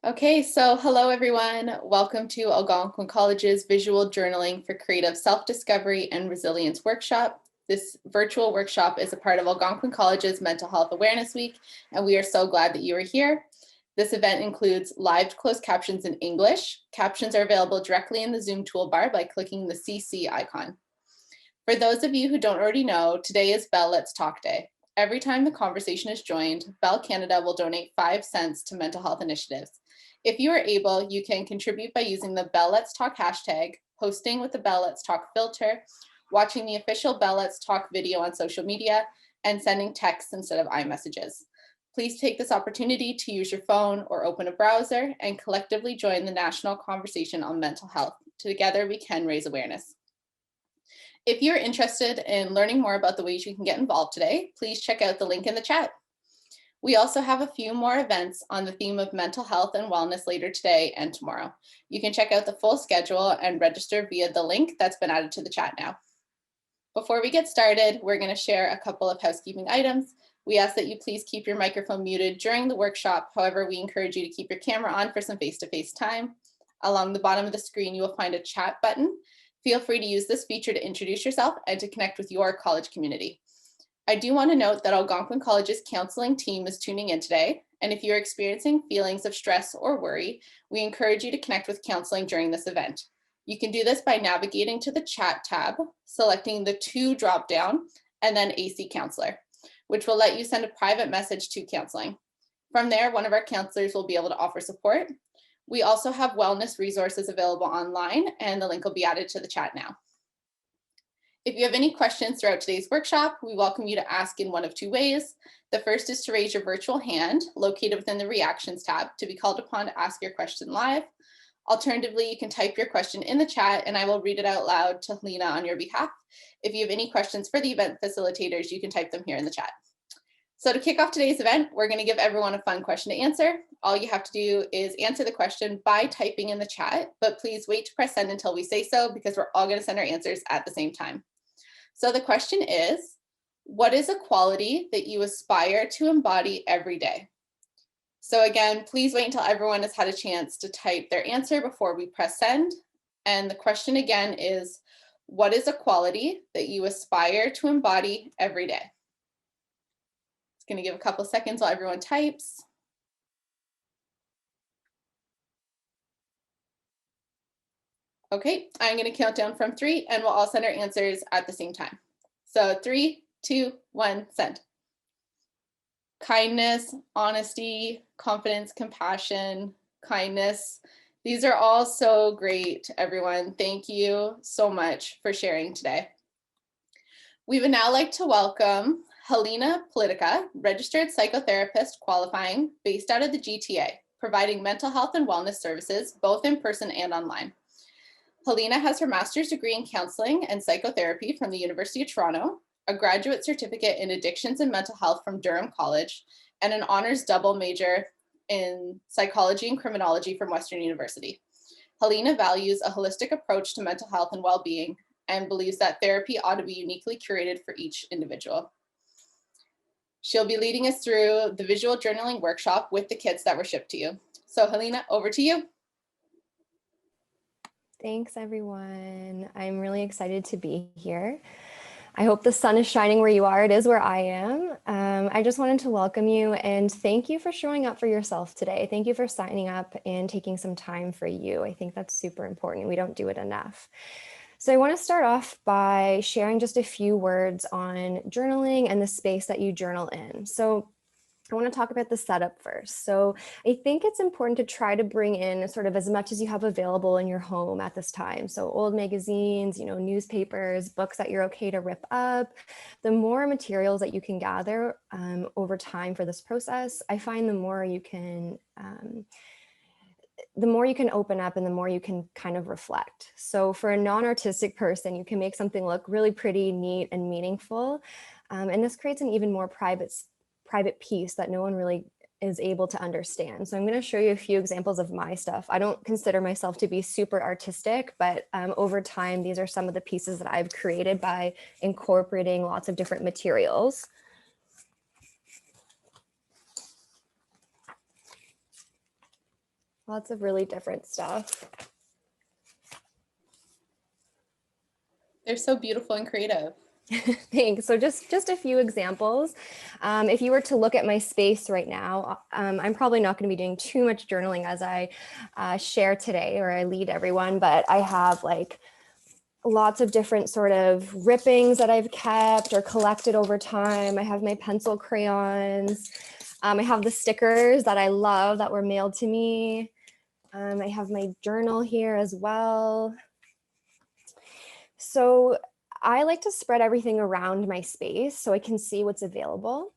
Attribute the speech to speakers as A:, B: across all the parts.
A: Okay, so hello everyone. Welcome to Algonquin College's Visual Journaling for Creative Self-Discovery and Resilience workshop. This virtual workshop is a part of Algonquin College's Mental Health Awareness Week, and we are so glad that you are here. This event includes live closed captions in English. Captions are available directly in the Zoom toolbar by clicking the CC icon. For those of you who don't already know, today is Bell Let's Talk Day. Every time the conversation is joined, Bell Canada will donate 5 cents to mental health initiatives. If you are able, you can contribute by using the Bell Let's Talk hashtag, posting with the Bell Let's Talk filter, watching the official Bell Let's Talk video on social media, and sending texts instead of iMessages. Please take this opportunity to use your phone or open a browser and collectively join the national conversation on mental health. Together we can raise awareness. If you're interested in learning more about the ways you can get involved today, please check out the link in the chat. We also have a few more events on the theme of mental health and wellness later today and tomorrow. You can check out the full schedule and register via the link that's been added to the chat now. Before we get started, we're going to share a couple of housekeeping items. We ask that you please keep your microphone muted during the workshop. However, we encourage you to keep your camera on for some face-to-face time. Along the bottom of the screen, you will find a chat button. Feel free to use this feature to introduce yourself and to connect with your college community. I do want to note that Algonquin College's counseling team is tuning in today, and if you're experiencing feelings of stress or worry, we encourage you to connect with counseling during this event. You can do this by navigating to the chat tab, selecting the to drop-down, and then AC Counselor, which will let you send a private message to counseling. From there, one of our counselors will be able to offer support. We also have wellness resources available online, and the link will be added to the chat now. If you have any questions throughout today's workshop, we welcome you to ask in one of 2 ways. The first is to raise your virtual hand located within the Reactions tab to be called upon to ask your question live. Alternatively, you can type your question in the chat and I will read it out loud to Helena on your behalf. If you have any questions for the event facilitators, you can type them here in the chat. So to kick off today's event, we're going to give everyone a fun question to answer. All you have to do is answer the question by typing in the chat, but please wait to press send until we say so because we're all going to send our answers at the same time. So the question is, what is a quality that you aspire to embody every day? So again, please wait until everyone has had a chance to type their answer before we press send. And the question again is, what is a quality that you aspire to embody every day? It's going to give a couple seconds while everyone types. Okay, I'm going to count down from 3 and we'll all send our answers at the same time. So 3, 2, 1, send. Kindness, honesty, confidence, compassion, kindness. These are all so great, everyone. Thank you so much for sharing today. We would now like to welcome Halyna Polityka, Registered Psychotherapist qualifying, based out of the GTA, providing mental health and wellness services, both in person and online. Helena has her master's degree in counseling and psychotherapy from the University of Toronto, a graduate certificate in addictions and mental health from Durham College, and an honors double major in psychology and criminology from Western University. Helena values a holistic approach to mental health and well-being and believes that therapy ought to be uniquely curated for each individual. She'll be leading us through the visual journaling workshop with the kits that were shipped to you. So Helena, over to you.
B: Thanks, everyone. I'm really excited to be here. I hope the sun is shining where you are. It is where I am. I just wanted to welcome you and thank you for showing up for yourself today. Thank you for signing up and taking some time for you. I think that's super important. We don't do it enough. So I want to start off by sharing just a few words on journaling and the space that you journal in. So I want to talk about the setup first. So I think it's important to try to bring in sort of as much as you have available in your home at this time. So old magazines, newspapers, books that you're okay to rip up. The more materials that you can gather over time for this process, I find the more you can open up and the more you can kind of reflect. So for a non-artistic person, you can make something look really pretty, neat, and meaningful. And this creates an even more private piece that no one really is able to understand. So I'm going to show you a few examples of my stuff. I don't consider myself to be super artistic, but over time, these are some of the pieces that I've created by incorporating lots of different materials. Lots of really different stuff.
A: They're so beautiful and creative.
B: Thanks. So just a few examples. If you were to look at my space right now, I'm probably not going to be doing too much journaling as I share today, or I lead everyone, but I have like lots of different sort of rippings that I've kept or collected over time. I have my pencil crayons. I have the stickers that I love that were mailed to me. I have my journal here as well. So I like to spread everything around my space so I can see what's available.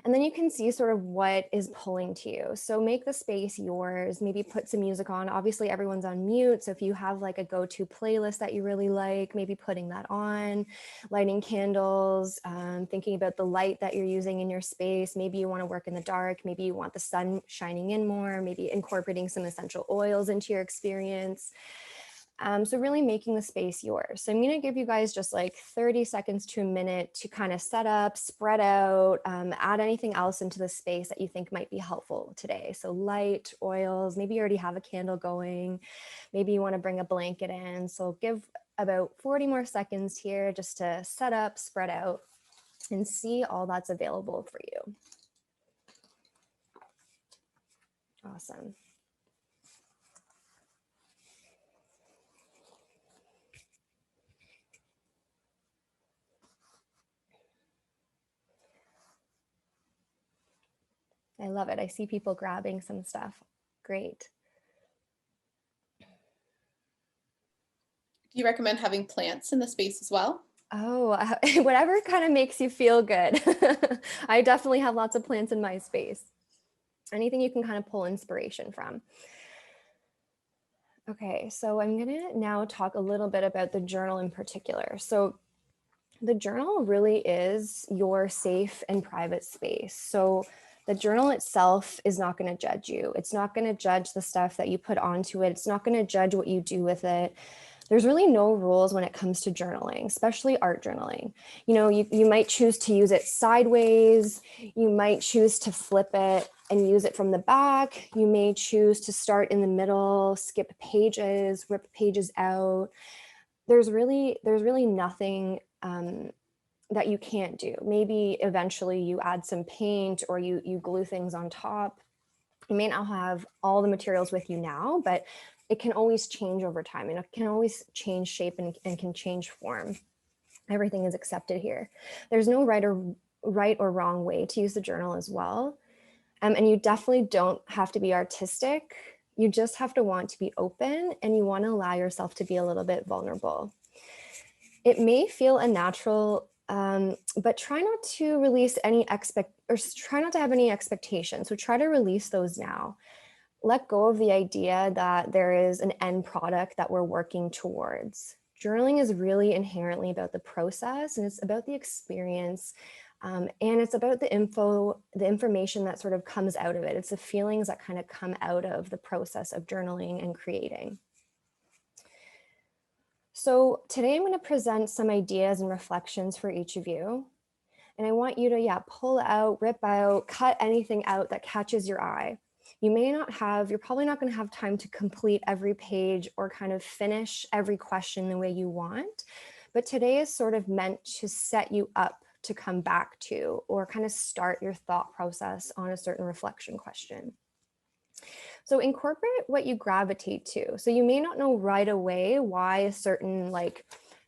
B: And then you can see sort of what is pulling to you. So make the space yours, maybe put some music on. Obviously everyone's on mute. So if you have like a go-to playlist that you really like, maybe putting that on, lighting candles, thinking about the light that you're using in your space. Maybe you want to work in the dark. Maybe you want the sun shining in more, maybe incorporating some essential oils into your experience. So really making the space yours. So I'm going to give you guys just like 30 seconds to a minute to kind of set up, spread out, add anything else into the space that you think might be helpful today. So light, oils, maybe you already have a candle going, maybe you want to bring a blanket in. So give about 40 more seconds here just to set up, spread out, and see all that's available for you. Awesome. I love it. I see people grabbing some stuff. Great.
A: Do you recommend having plants in the space as well?
B: Oh, whatever kind of makes you feel good. I definitely have lots of plants in my space. Anything you can kind of pull inspiration from. Okay, so I'm gonna now talk a little bit about the journal in particular. So the journal really is your safe and private space. So the journal itself is not going to judge you. It's not going to judge the stuff that you put onto it. It's not going to judge what you do with it. There's really no rules when it comes to journaling, especially art journaling. You know, you might choose to use it sideways. You might choose to flip it and use it from the back. You may choose to start in the middle, skip pages, rip pages out. There's really nothing that you can't do. Maybe eventually you add some paint or you glue things on top. You may not have all the materials with you now, but it can always change over time, and it can always change shape and can change form. Everything is accepted here. There's no right or wrong way to use the journal as well. And you definitely don't have to be artistic. You just have to want to be open, and you want to allow yourself to be a little bit vulnerable. It may feel unnatural, but try not to release any try not to have any expectations. So try to release those now. Let go of the idea that there is an end product that we're working towards. Journaling is really inherently about the process, and it's about the experience, and it's about the information that sort of comes out of it. It's the feelings that kind of come out of the process of journaling and creating. So today I'm going to present some ideas and reflections for each of you. And I want you to, pull out, rip out, cut anything out that catches your eye. You're probably not going to have time to complete every page or kind of finish every question the way you want. But today is sort of meant to set you up to come back to, or kind of start your thought process on a certain reflection question. So incorporate what you gravitate to. So you may not know right away why a certain like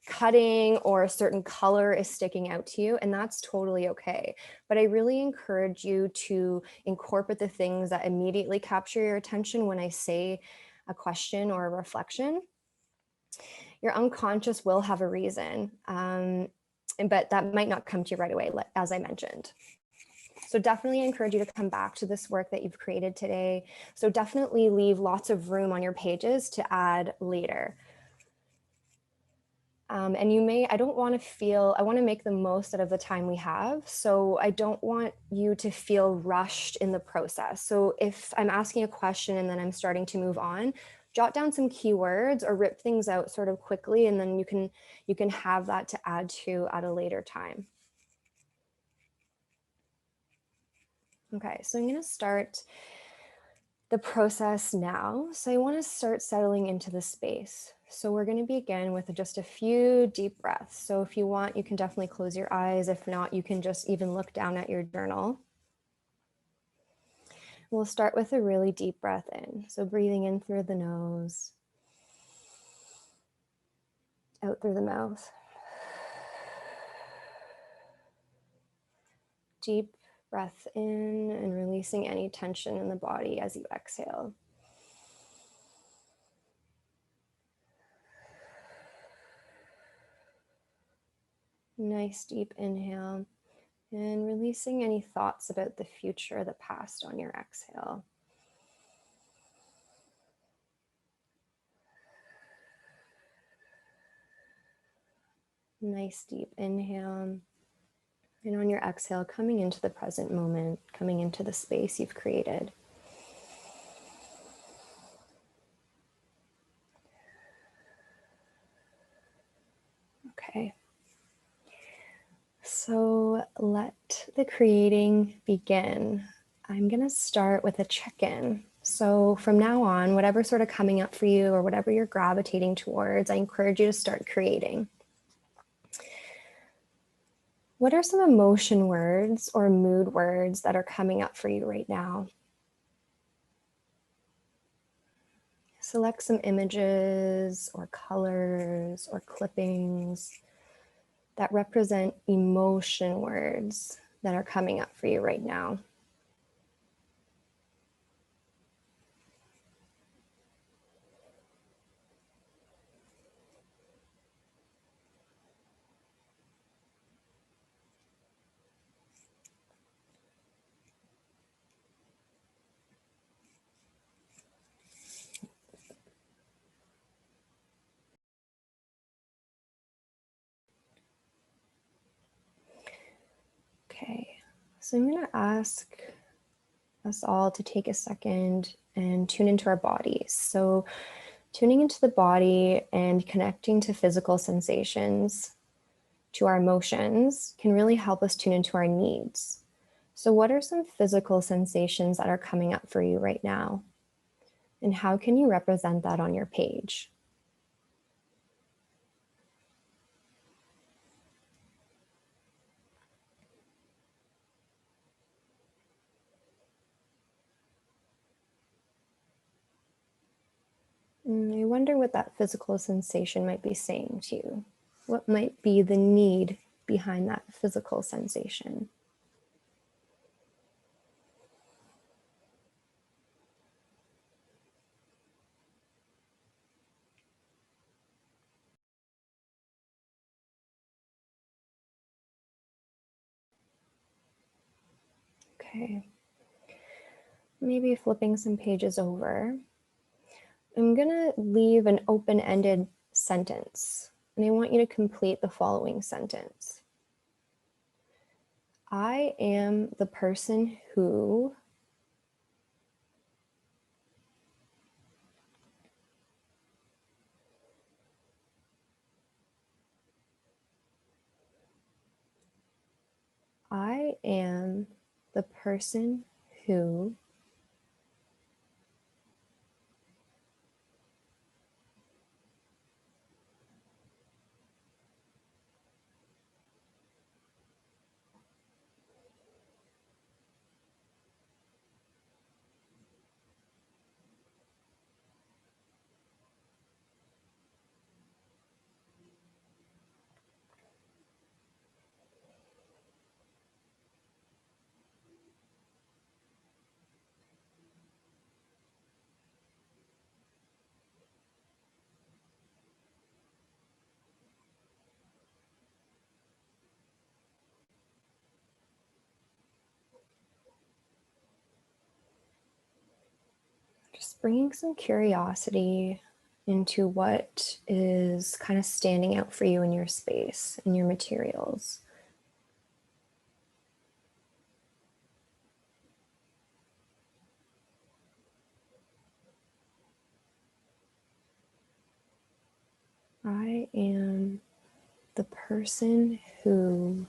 B: cutting or a certain color is sticking out to you, and that's totally okay. But I really encourage you to incorporate the things that immediately capture your attention when I say a question or a reflection. Your unconscious will have a reason, but that might not come to you right away, as I mentioned. So definitely encourage you to come back to this work that you've created today. So definitely leave lots of room on your pages to add later. And I want to make the most out of the time we have. So I don't want you to feel rushed in the process. So if I'm asking a question and then I'm starting to move on, jot down some keywords or rip things out sort of quickly, and then you can have that to add to at a later time. Okay, so I'm going to start the process now. So I want to start settling into the space. So we're going to begin with just a few deep breaths. So if you want, you can definitely close your eyes. If not, you can just even look down at your journal. We'll start with a really deep breath in. So breathing in through the nose, out through the mouth. Deep breath in and releasing any tension in the body as you exhale. Nice deep inhale and releasing any thoughts about the future or the past on your exhale. Nice deep inhale. And on your exhale, coming into the present moment, coming into the space you've created. Okay. So let the creating begin. I'm going to start with a check-in. So from now on, whatever's sort of coming up for you or whatever you're gravitating towards, I encourage you to start creating. What are some emotion words or mood words that are coming up for you right now? Select some images or colors or clippings that represent emotion words that are coming up for you right now. Okay, so I'm going to ask us all to take a second and tune into our bodies. So tuning into the body and connecting to physical sensations, to our emotions, can really help us tune into our needs. So what are some physical sensations that are coming up for you right now? And how can you represent that on your page? I wonder what that physical sensation might be saying to you. What might be the need behind that physical sensation? Okay. Maybe flipping some pages over. I'm going to leave an open-ended sentence, and I want you to complete the following sentence. I am the person who. I am the person who. Just bringing some curiosity into what is kind of standing out for you in your space, in your materials. I am the person who.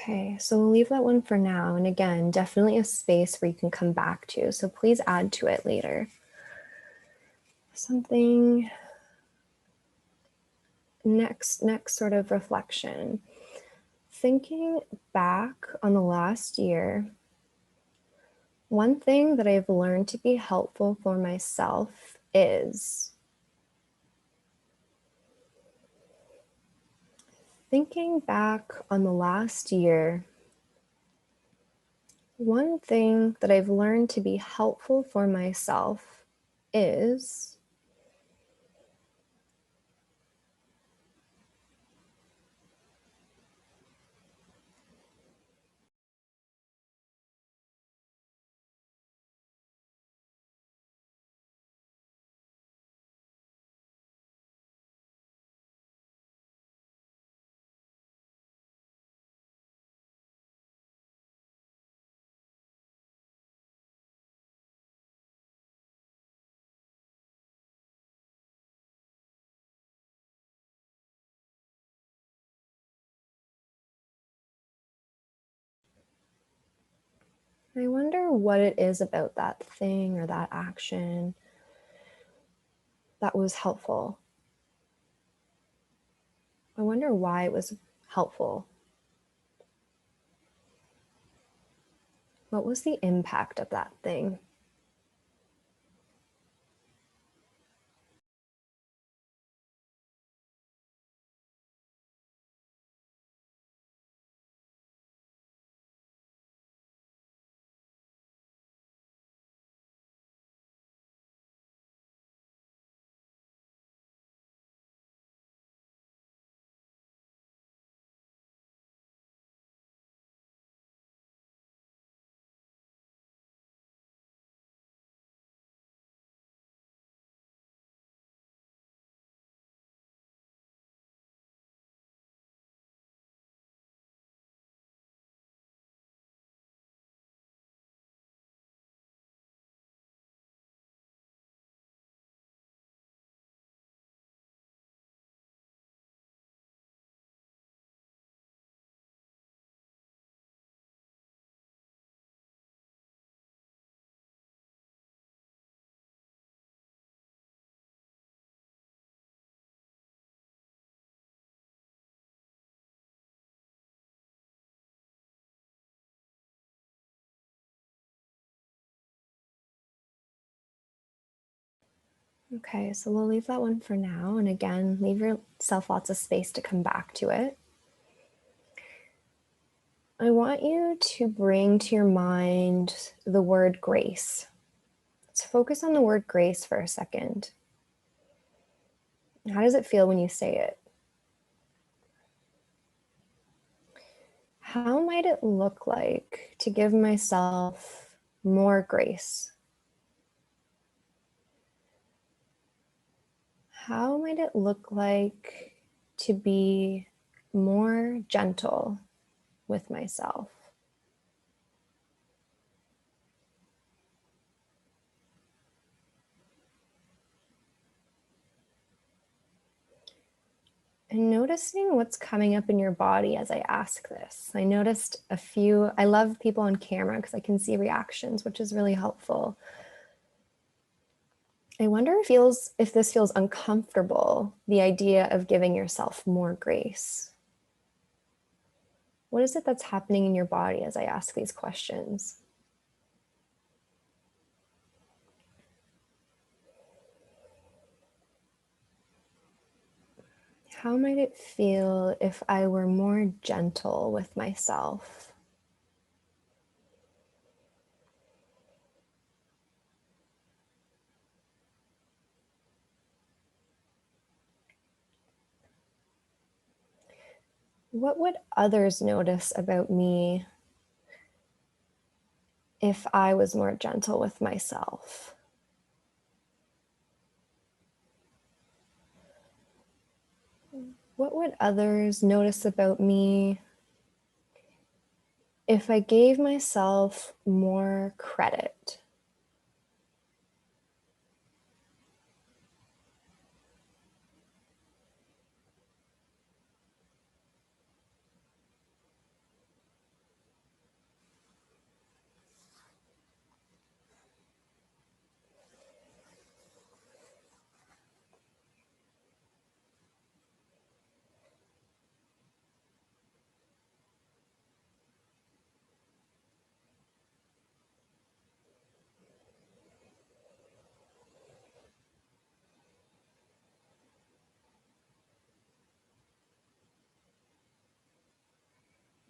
B: Okay, so we'll leave that one for now. And again, definitely a space where you can come back to. So please add to it later. Something next sort of reflection. Thinking back on the last year, one thing that I've learned to be helpful for myself is thinking back on the last year. One thing that I've learned to be helpful for myself is I wonder what it is about that thing or that action that was helpful. I wonder why it was helpful. What was the impact of that thing? Okay, so we'll leave that one for now. And again, leave yourself lots of space to come back to it. I want you to bring to your mind the word grace. Let's focus on the word grace for a second. How does it feel when you say it? How might it look like to give myself more grace? How might it look like to be more gentle with myself? And noticing what's coming up in your body as I ask this. I noticed a few, I love people on camera because I can see reactions, which is really helpful. I wonder if this feels uncomfortable, the idea of giving yourself more grace. What is it that's happening in your body as I ask these questions? How might it feel if I were more gentle with myself? What would others notice about me if I was more gentle with myself? What would others notice about me if I gave myself more credit?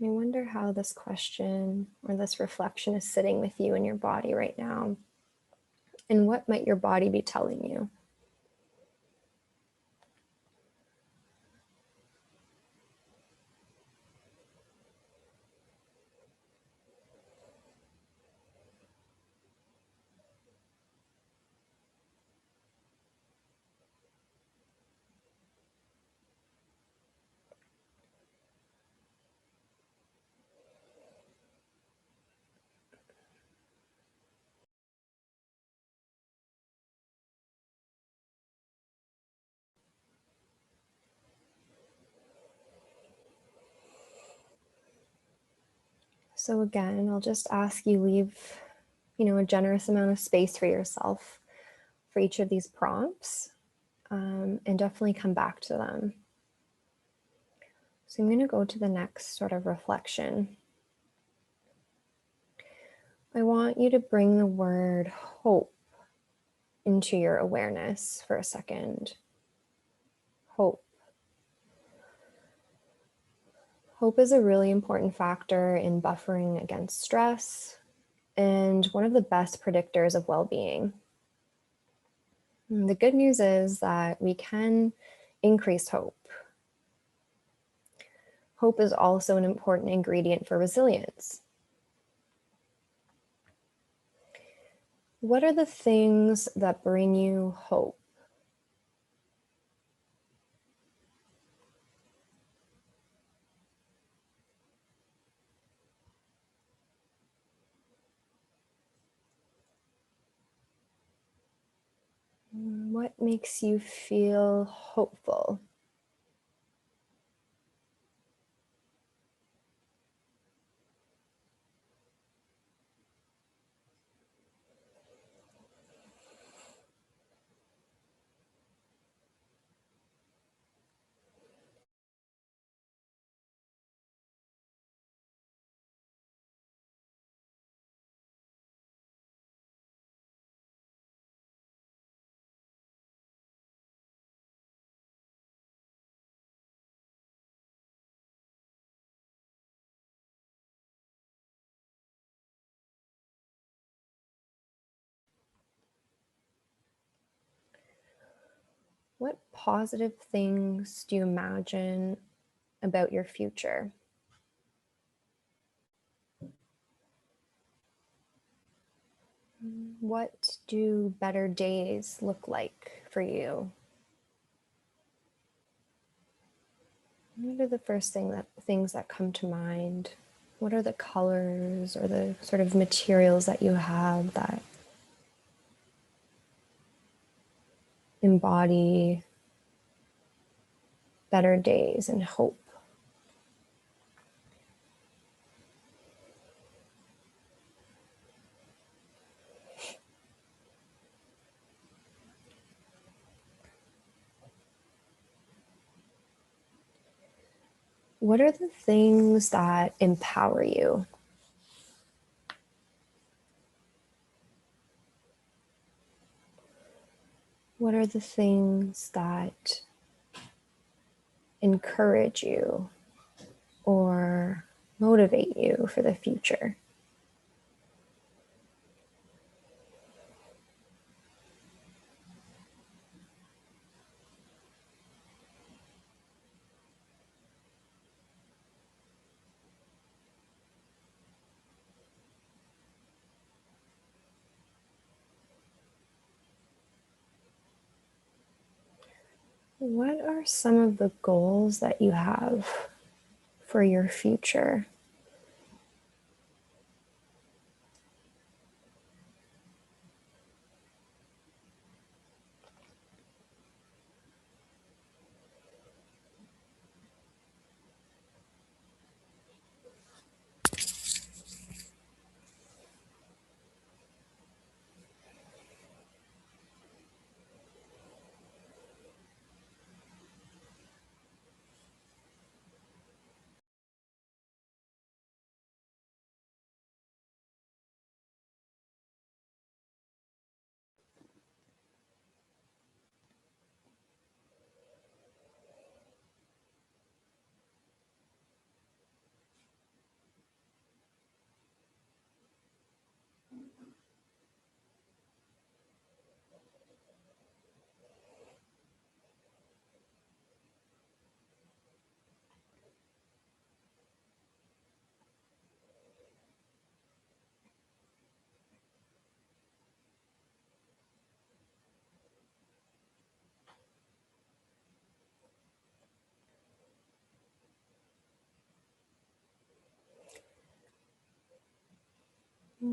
B: I wonder how this question or this reflection is sitting with you in your body right now. And what might your body be telling you? So again, I'll just ask you leave, a generous amount of space for yourself for each of these prompts, and definitely come back to them. So I'm going to go to the next sort of reflection. I want you to bring the word hope into your awareness for a second. Hope. Hope is a really important factor in buffering against stress and one of the best predictors of well-being. The good news is that we can increase hope. Hope is also an important ingredient for resilience. What are the things that bring you hope? What makes you feel hopeful? What positive things do you imagine about your future? What do better days look like for you? What are the first things that come to mind? What are the colors or the sort of materials that you have that embody better days and hope? What are the things that empower you? What are the things that encourage you or motivate you for the future? What are some of the goals that you have for your future?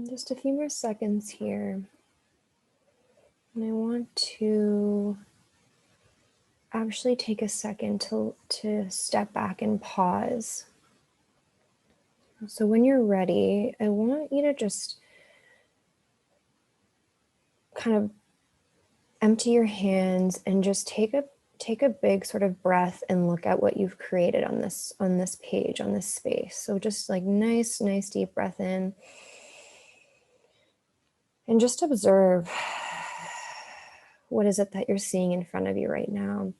B: Just a few more seconds here. And I want to actually take a second to step back and pause. So when you're ready, I want you to just kind of empty your hands and just take a big sort of breath and look at what you've created on this page, on this space. So just like nice deep breath in. And just observe, what is it that you're seeing in front of you right now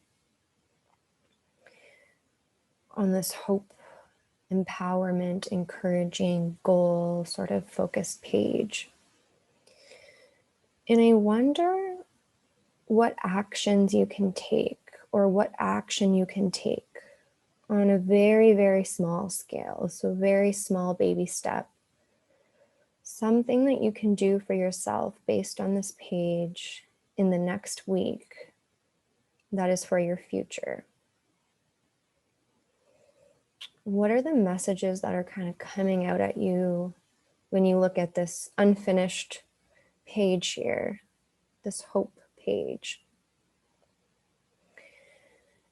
B: on this hope, empowerment, encouraging, goal sort of focused page. And I wonder what actions you can take, or what action you can take on a very small scale. So very small baby step. Something that you can do for yourself based on this page in the next week that is for your future. What are the messages that are kind of coming out at you when you look at this unfinished page here, this hope page?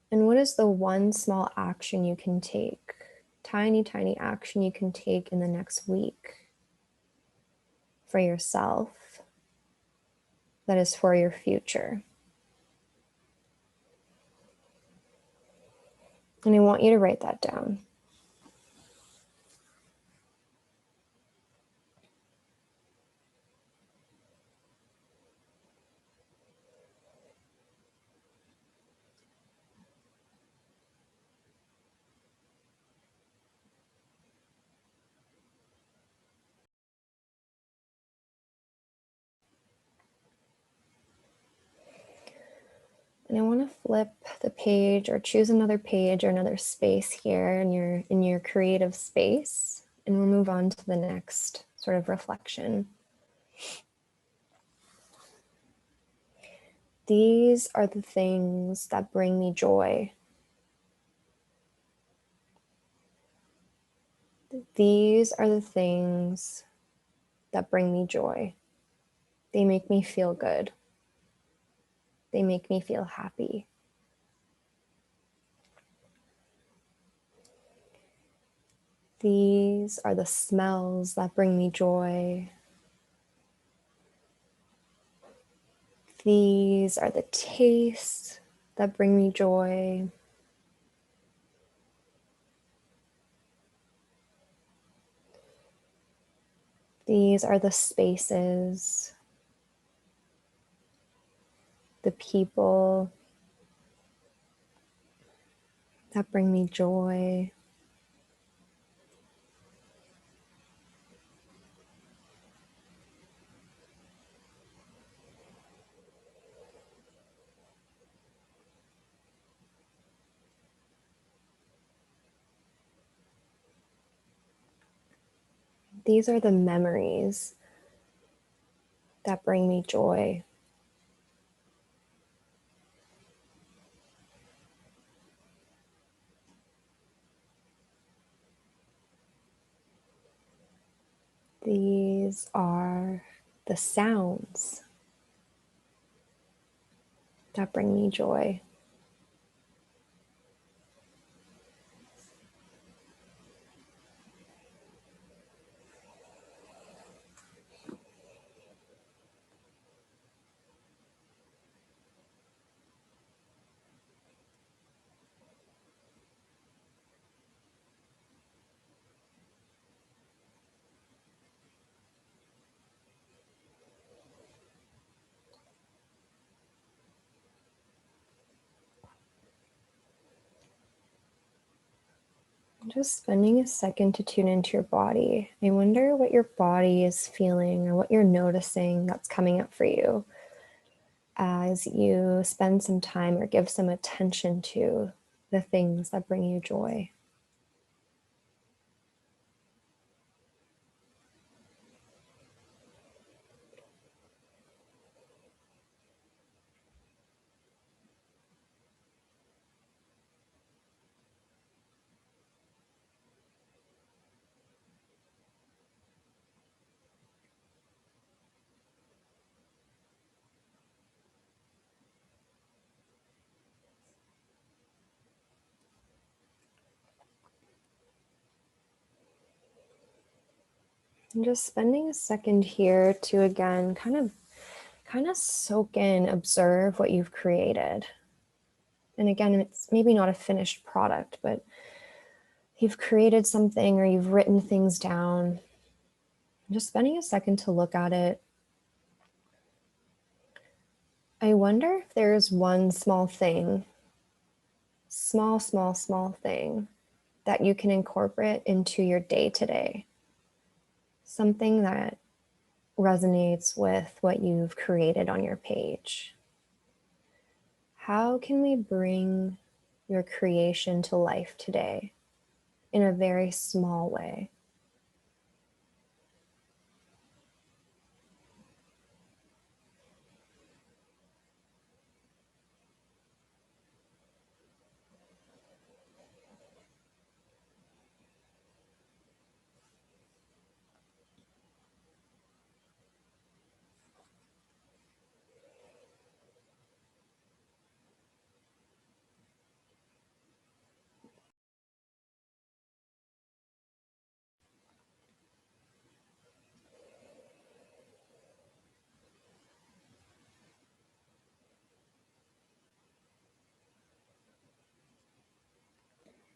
B: And what is the one small action you can take, tiny action you can take in the next week for yourself that is for your future? And I want you to write that down. And I want to flip the page or choose another page or another space here in your creative space. And we'll move on to the next sort of reflection. These are the things that bring me joy. These are the things that bring me joy. They make me feel good. They make me feel happy. These are the smells that bring me joy. These are the tastes that bring me joy. These are the spaces, the people that bring me joy. These are the memories that bring me joy. These are the sounds that bring me joy. Just spending a second to tune into your body. I wonder what your body is feeling or what you're noticing that's coming up for you as you spend some time or give some attention to the things that bring you joy. I'm just spending a second here to again kind of soak in, observe what you've created. And again, it's maybe not a finished product, but you've created something or you've written things down. I'm just spending a second to look at it. I wonder if there's one small thing, small thing that you can incorporate into your day today. Something that resonates with what you've created on your page. How can we bring your creation to life today in a very small way?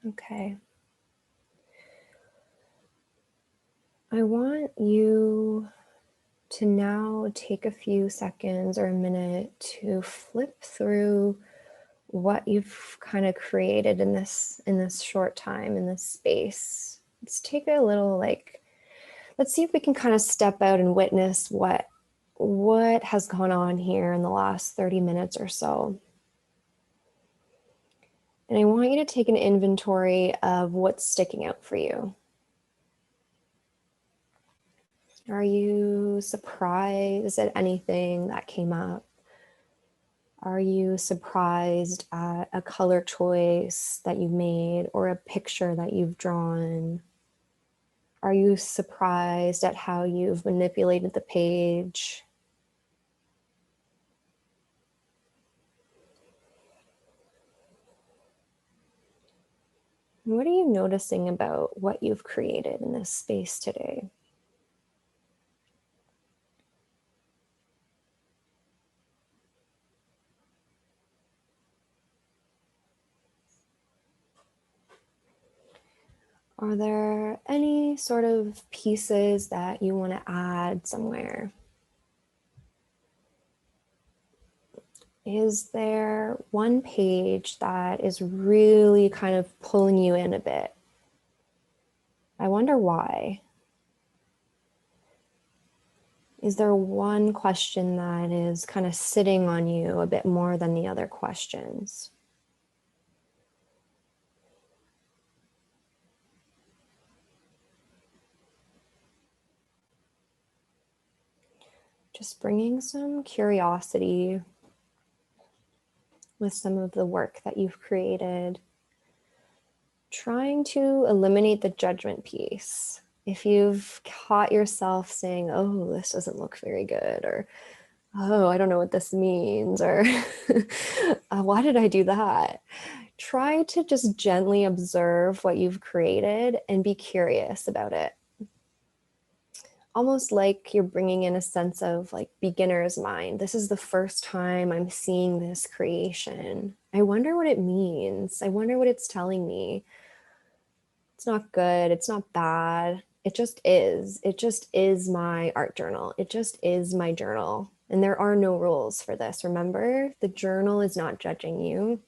B: Okay. I want you to now take a few seconds or a minute to flip through what you've kind of created in this short time, in this space. Let's take a little let's see if we can kind of step out and witness what has gone on here in the last 30 minutes or so. And I want you to take an inventory of what's sticking out for you. Are you surprised at anything that came up? Are you surprised at a color choice that you made or a picture that you've drawn? Are you surprised at how you've manipulated the page? What are you noticing about what you've created in this space today? Are there any sort of pieces that you want to add somewhere? Is there one page that is really kind of pulling you in a bit? I wonder why. Is there one question that is kind of sitting on you a bit more than the other questions? Just bringing some curiosity with some of the work that you've created. Trying to eliminate the judgment piece. If you've caught yourself saying, oh, this doesn't look very good, or oh, I don't know what this means, or why did I do that? Try to just gently observe what you've created and be curious about it. Almost like you're bringing in a sense of like beginner's mind. This is the first time I'm seeing this creation. I wonder what it means. I wonder what it's telling me. It's not good. It's not bad. It just is. It just is my art journal. It just is my journal. And there are no rules for this. Remember, the journal is not judging you.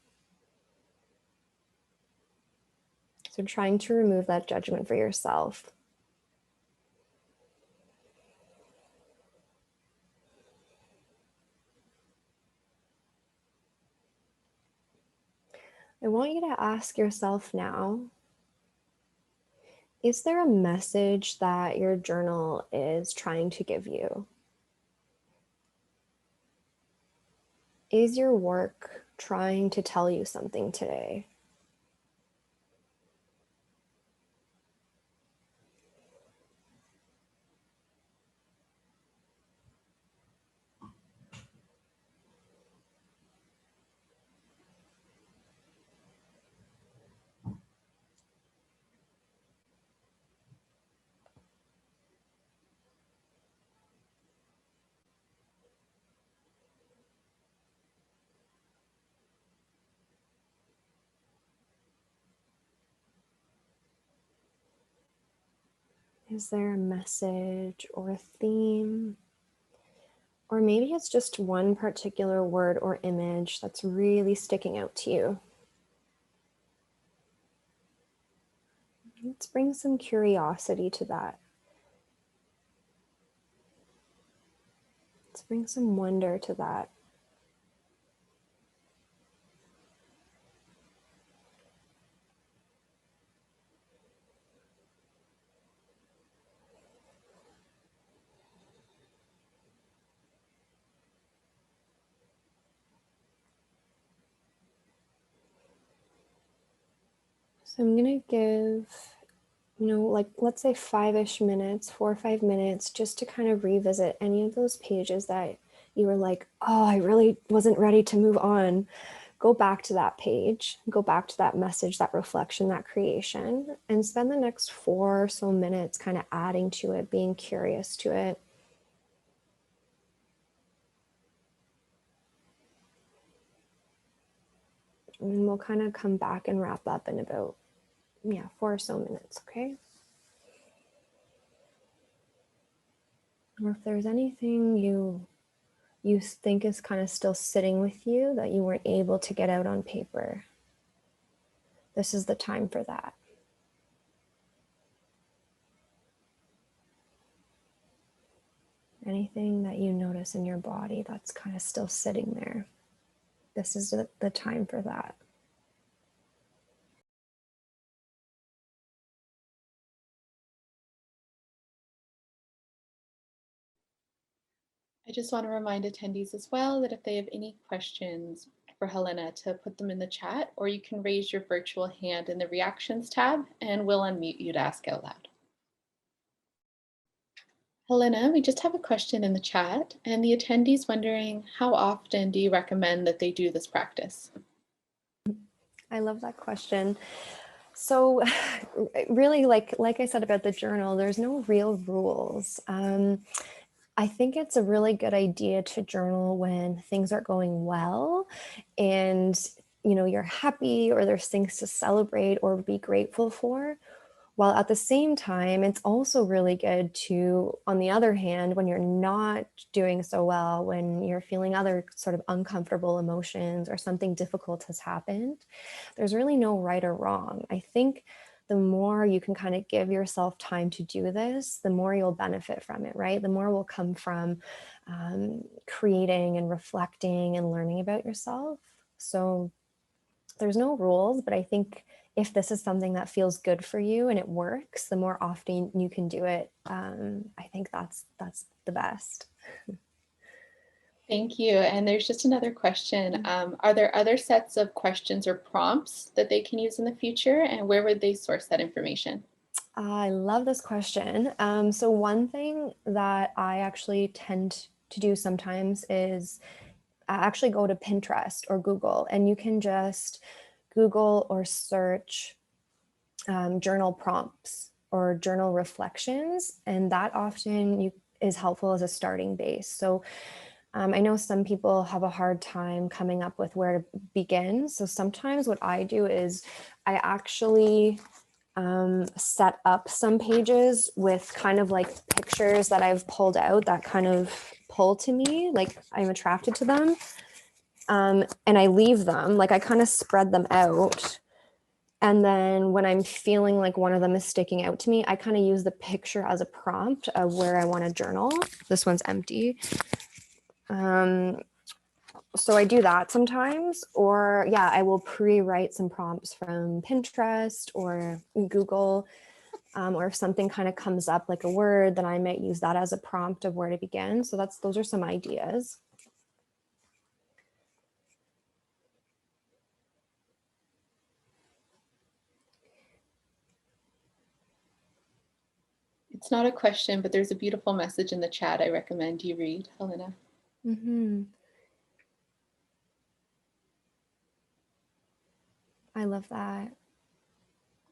B: So trying to remove that judgment for yourself. I want you to ask yourself now, is there a message that your journal is trying to give you? Is your work trying to tell you something today? Is there a message or a theme? Or maybe it's just one particular word or image that's really sticking out to you. Let's bring some curiosity to that. Let's bring some wonder to that. So I'm going to give, like let's say 5-ish minutes, 4 or 5 minutes, just to kind of revisit any of those pages that you were like, oh, I really wasn't ready to move on. Go back to that page, go back to that message, that reflection, that creation, and spend the next 4 or so minutes kind of adding to it, being curious to it. And we'll kind of come back and wrap up in about, 4 or so minutes, okay? Or if there's anything you think is kind of still sitting with you that you weren't able to get out on paper, this is the time for that. Anything that you notice in your body that's kind of still sitting there, this is the time for that.
A: I just want to remind attendees as well that if they have any questions for Helena, to put them in the chat, or you can raise your virtual hand in the reactions tab and we'll unmute you to ask out loud. Helena, we just have a question in the chat, and the attendee's wondering, how often do you recommend that they do this practice?
B: I love that question. So really, like I said about the journal, there's no real rules. I think it's a really good idea to journal when things are going well and you're happy, or there's things to celebrate or be grateful for. While at the same time, it's also really good to, on the other hand, when you're not doing so well, when you're feeling other sort of uncomfortable emotions or something difficult has happened, there's really no right or wrong. I think the more you can kind of give yourself time to do this, the more you'll benefit from it, right? The more will come from creating and reflecting and learning about yourself. So there's no rules, but I think if this is something that feels good for you and it works, the more often you can do it. I think that's the best.
A: Thank you. And there's just another question. Are there other sets of questions or prompts that they can use in the future, and where would they source that information?
B: I love this question. So one thing that I actually tend to do sometimes is actually go to Pinterest or Google, and you can just Google or search journal prompts or journal reflections, and that often is helpful as a starting base. So I know some people have a hard time coming up with where to begin. So sometimes what I do is I actually set up some pages with kind of like pictures that I've pulled out that kind of pull to me, like I'm attracted to them. And I leave them, like I kind of spread them out. And then when I'm feeling like one of them is sticking out to me, I kind of use the picture as a prompt of where I want to journal. This one's empty. So I do that sometimes, or I will pre-write some prompts from Pinterest or Google, or if something kind of comes up like a word, then I might use that as a prompt of where to begin. So those are some ideas.
A: It's not a question, but there's a beautiful message in the chat I recommend you read, Helena.
B: Mm-hmm. I love that.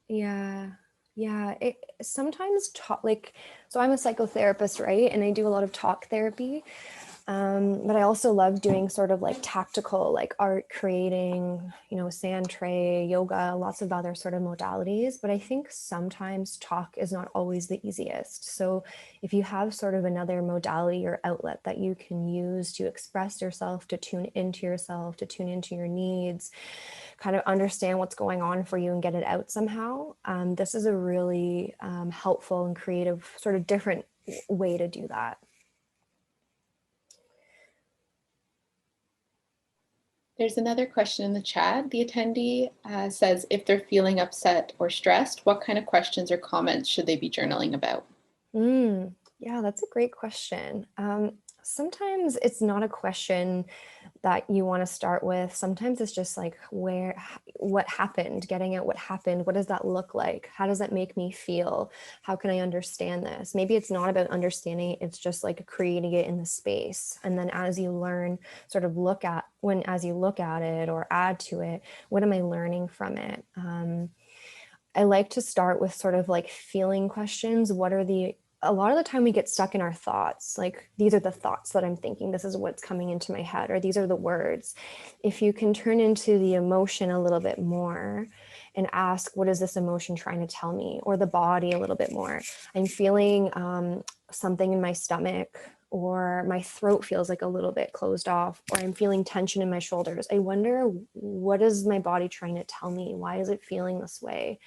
B: Yeah. Yeah. It sometimes so I'm a psychotherapist, right? And I do a lot of talk therapy. But I also love doing sort of like tactical, like art creating, sand tray, yoga, lots of other sort of modalities. But I think sometimes talk is not always the easiest. So if you have sort of another modality or outlet that you can use to express yourself, to tune into yourself, to tune into your needs, kind of understand what's going on for you and get it out somehow, this is a really helpful and creative sort of different way to do that.
A: There's another question in the chat. The attendee says, if they're feeling upset or stressed, what kind of questions or comments should they be journaling about?
B: Yeah, that's a great question. Sometimes it's not a question that you want to start with. Sometimes it's just like what happened, getting at what happened. What does that look like? How does that make me feel? How can I understand this? Maybe it's not about understanding it, it's just like creating it in the space. And then as you learn, sort of as you look at it or add to it, what am I learning from it? I like to start with sort of like feeling questions. A lot of the time we get stuck in our thoughts. Like, these are the thoughts that I'm thinking. This is what's coming into my head, or these are the words. If you can turn into the emotion a little bit more and ask, what is this emotion trying to tell me? Or the body a little bit more. I'm feeling something in my stomach, or my throat feels like a little bit closed off, or I'm feeling tension in my shoulders. I wonder, what is my body trying to tell me? Why is it feeling this way?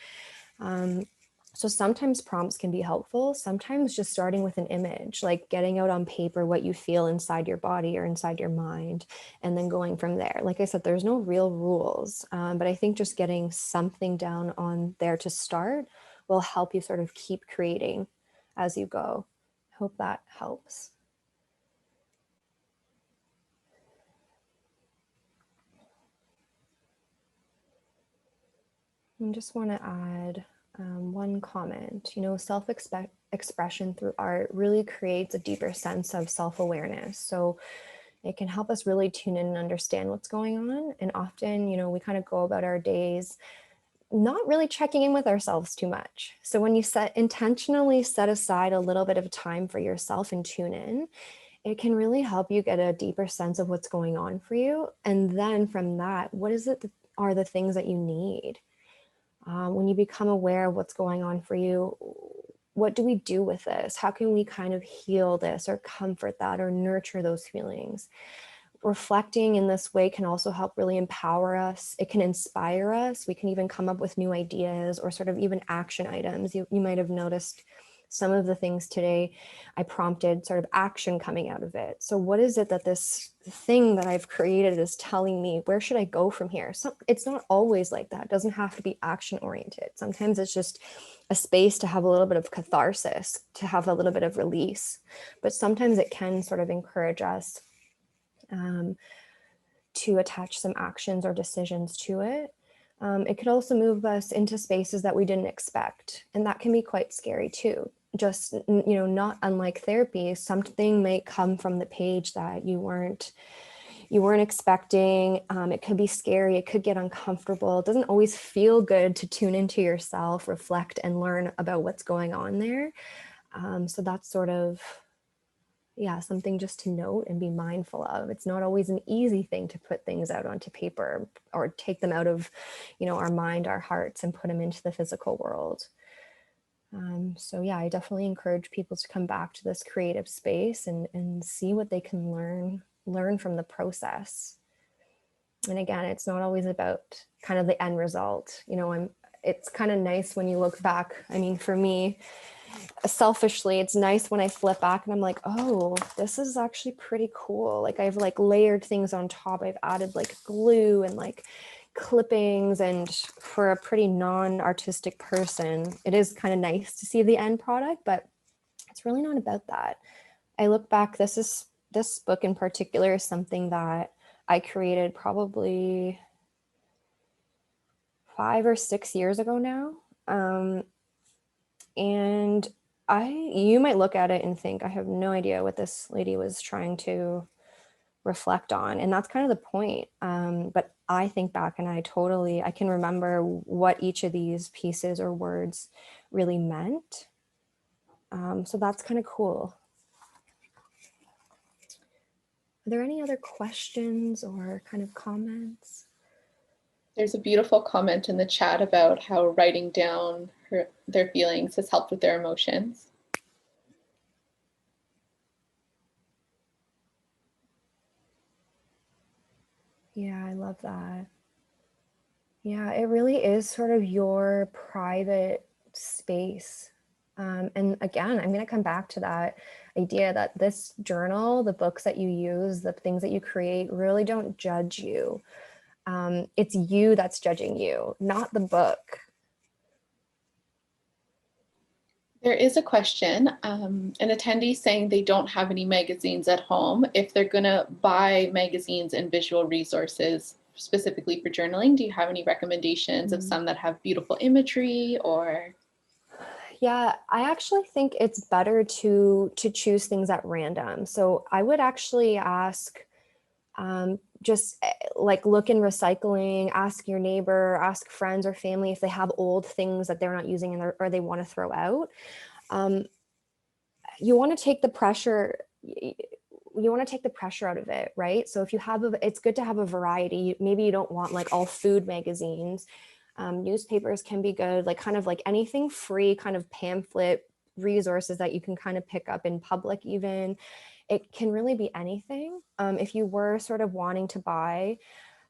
B: So sometimes prompts can be helpful. Sometimes just starting with an image, like getting out on paper what you feel inside your body or inside your mind, and then going from there. Like I said, there's no real rules, but I think just getting something down on there to start will help you sort of keep creating as you go. I hope that helps. I just want to add one comment. Self-expression through art really creates a deeper sense of self-awareness. So it can help us really tune in and understand what's going on. And often, we kind of go about our days not really checking in with ourselves too much. So when you intentionally set aside a little bit of time for yourself and tune in, it can really help you get a deeper sense of what's going on for you. And then from that, what is it that are the things that you need? When you become aware of what's going on for you, what do we do with this? How can we kind of heal this or comfort that or nurture those feelings? Reflecting in this way can also help really empower us. It can inspire us. We can even come up with new ideas or sort of even action items. You might have noticed some of the things today, I prompted sort of action coming out of it. So what is it that this thing that I've created is telling me? Where should I go from here? So it's not always like that. It doesn't have to be action oriented. Sometimes it's just a space to have a little bit of catharsis, to have a little bit of release. But sometimes it can sort of encourage us to attach some actions or decisions to it. It could also move us into spaces that we didn't expect. And that can be quite scary too. Just, not unlike therapy, something might come from the page that you weren't expecting. It could be scary. It could get uncomfortable. It doesn't always feel good to tune into yourself, reflect, and learn about what's going on there. So that's sort of, something just to note and be mindful of. It's not always an easy thing to put things out onto paper or take them out of, our mind, our hearts, and put them into the physical world. So I definitely encourage people to come back to this creative space and see what they can learn from the process. And again, it's not always about kind of the end result. It's kind of nice when you look back. I mean, for me, selfishly, it's nice when I flip back and I'm like, oh, this is actually pretty cool. Like, I've like layered things on top. I've added like glue and like clippings, and for a pretty non-artistic person, it is kind of nice to see the end product, but it's really not about that. I look back, this book in particular is something that I created probably 5 or 6 years ago now. And you might look at it and think, I have no idea what this lady was trying to reflect on. And that's kind of the point. But I think back and I can remember what each of these pieces or words really meant. So that's kind of cool. Are there any other questions or kind of comments?
A: There's a beautiful comment in the chat about how writing down their feelings has helped with their emotions.
B: Yeah, I love that. Yeah, it really is sort of your private space. And again, I'm going to come back to that idea that this journal, the books that you use, the things that you create really don't judge you. It's you that's judging you, not the book.
A: There is a question, an attendee saying they don't have any magazines at home. If they're going to buy magazines and visual resources specifically for journaling, do you have any recommendations of some that have beautiful imagery or?
B: Yeah, I actually think it's better to choose things at random. So I would actually ask, just like look in recycling, ask your neighbor, ask friends or family if they have old things that they're not using or they want to throw out. You want to take the pressure. You want to take the pressure out of it, right? So if you have it's good to have a variety. Maybe you don't want like all food magazines. Newspapers can be good, like kind of like anything free, kind of pamphlet resources that you can kind of pick up in public even. It can really be anything. If you were sort of wanting to buy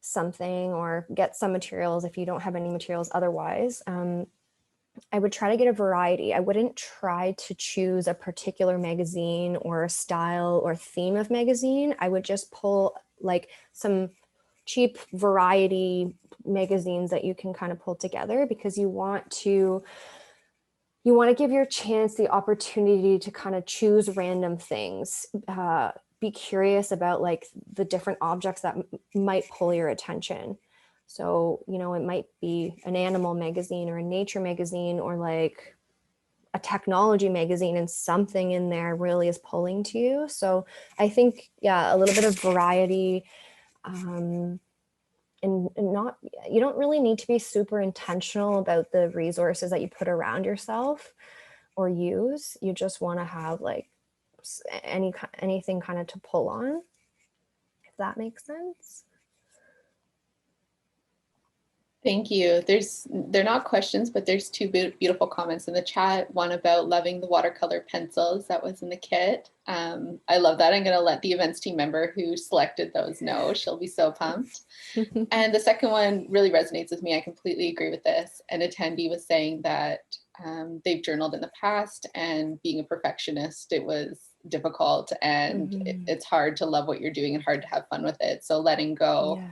B: something or get some materials, if you don't have any materials otherwise, I would try to get a variety. I wouldn't try to choose a particular magazine or style or theme of magazine. I would just pull like some cheap variety magazines that you can kind of pull together, because you want to give your chance the opportunity to kind of choose random things, be curious about like the different objects that might pull your attention. So, it might be an animal magazine or a nature magazine or like a technology magazine, and something in there really is pulling to you. So I think, yeah, a little bit of variety, and not, you don't really need to be super intentional about the resources that you put around yourself or use. You just want to have like anything kind of to pull on, if that makes sense.
A: Thank you. They're not questions, but there's two beautiful comments in the chat. One about loving the watercolor pencils that was in the kit. I love that. I'm going to let the events team member who selected those know. She'll be so pumped. And the second one really resonates with me. I completely agree with this. An attendee was saying that they've journaled in the past, and being a perfectionist, it was difficult, and it's hard to love what you're doing and hard to have fun with it. So letting go. Yeah.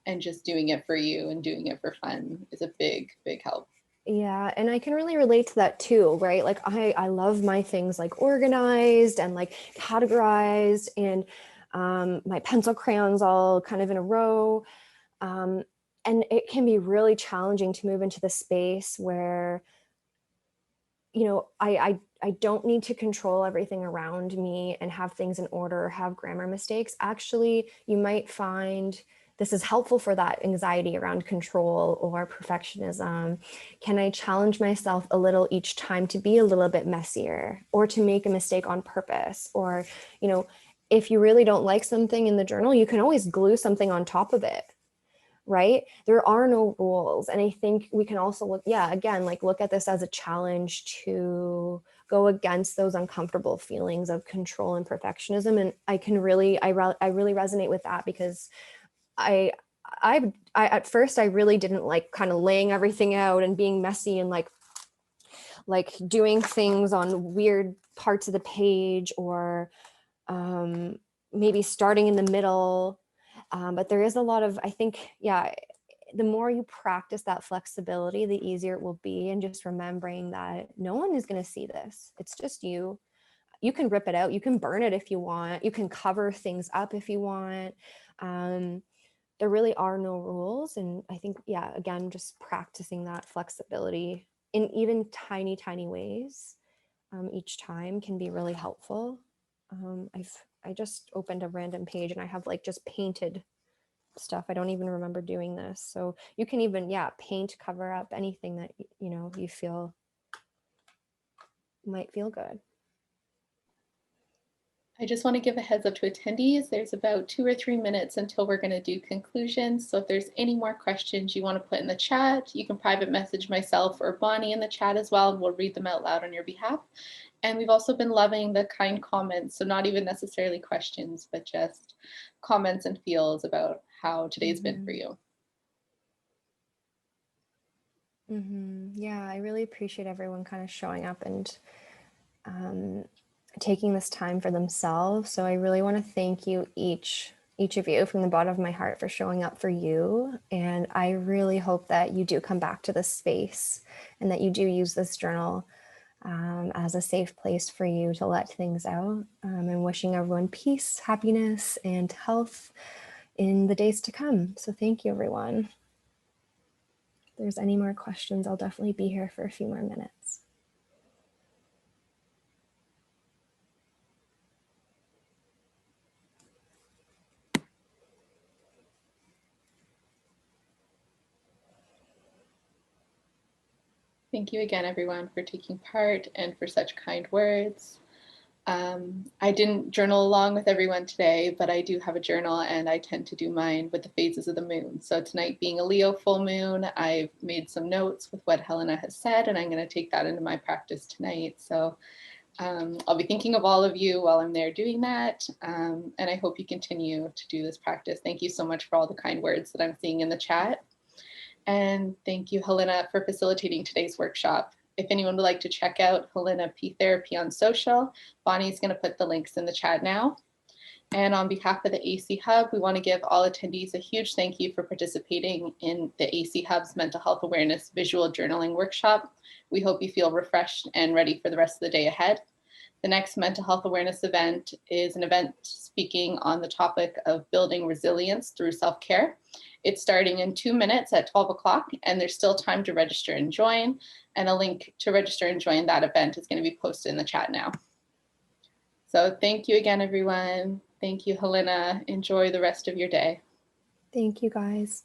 A: And just doing it for you and doing it for fun is a big, big help.
B: Yeah, and I can really relate to that too, right? Like I love my things like organized and like categorized, and my pencil crayons all kind of in a row. And it can be really challenging to move into the space where, I don't need to control everything around me and have things in order or have grammar mistakes. Actually, you might find this is helpful for that anxiety around control or perfectionism. Can I challenge myself a little each time to be a little bit messier or to make a mistake on purpose? Or, if you really don't like something in the journal, you can always glue something on top of it. Right? There are no rules. And I think we can also look at this as a challenge to go against those uncomfortable feelings of control and perfectionism. And I really resonate with that, because I at first I really didn't like kind of laying everything out and being messy and like doing things on weird parts of the page, or maybe starting in the middle. But there is a lot of, I think, the more you practice that flexibility, the easier it will be. And just remembering that no one is going to see this. It's just you. You can rip it out. You can burn it if you want. You can cover things up if you want. There really are no rules. And I think, again, just practicing that flexibility in even tiny, tiny ways each time can be really helpful. I just opened a random page and I have like just painted stuff. I don't even remember doing this. So you can even, paint, cover up anything that, you feel might feel good.
A: I just want to give a heads up to attendees. There's about 2 or 3 minutes until we're going to do conclusions. So if there's any more questions you want to put in the chat, you can private message myself or Bonnie in the chat as well, and we'll read them out loud on your behalf. And we've also been loving the kind comments, so not even necessarily questions, but just comments and feels about how today's been for you.
B: Yeah, I really appreciate everyone kind of showing up and taking this time for themselves. So I really want to thank you each of you from the bottom of my heart for showing up for you. And I really hope that you do come back to this space and that you do use this journal as a safe place for you to let things out. And wishing everyone peace, happiness, and health in the days to come. So thank you, everyone. If there's any more questions, I'll definitely be here for a few more minutes.
A: Thank you again, everyone, for taking part and for such kind words. I didn't journal along with everyone today, but I do have a journal and I tend to do mine with the phases of the moon. So tonight being a Leo full moon, I've made some notes with what Helena has said, and I'm going to take that into my practice tonight. So I'll be thinking of all of you while I'm there doing that. And I hope you continue to do this practice. Thank you so much for all the kind words that I'm seeing in the chat. And thank you, Helena, for facilitating today's workshop. If anyone would like to check out Halyna P Therapy on social, Bonnie's going to put the links in the chat now. And on behalf of the AC Hub, we want to give all attendees a huge thank you for participating in the AC Hub's Mental Health Awareness Visual Journaling Workshop. We hope you feel refreshed and ready for the rest of the day ahead. The next mental health awareness event is an event speaking on the topic of building resilience through self-care. It's starting in 2 minutes at 12 o'clock, and there's still time to register and join. And a link to register and join that event is going to be posted in the chat now. So thank you again, everyone. Thank you, Helena. Enjoy the rest of your day.
B: Thank you, guys.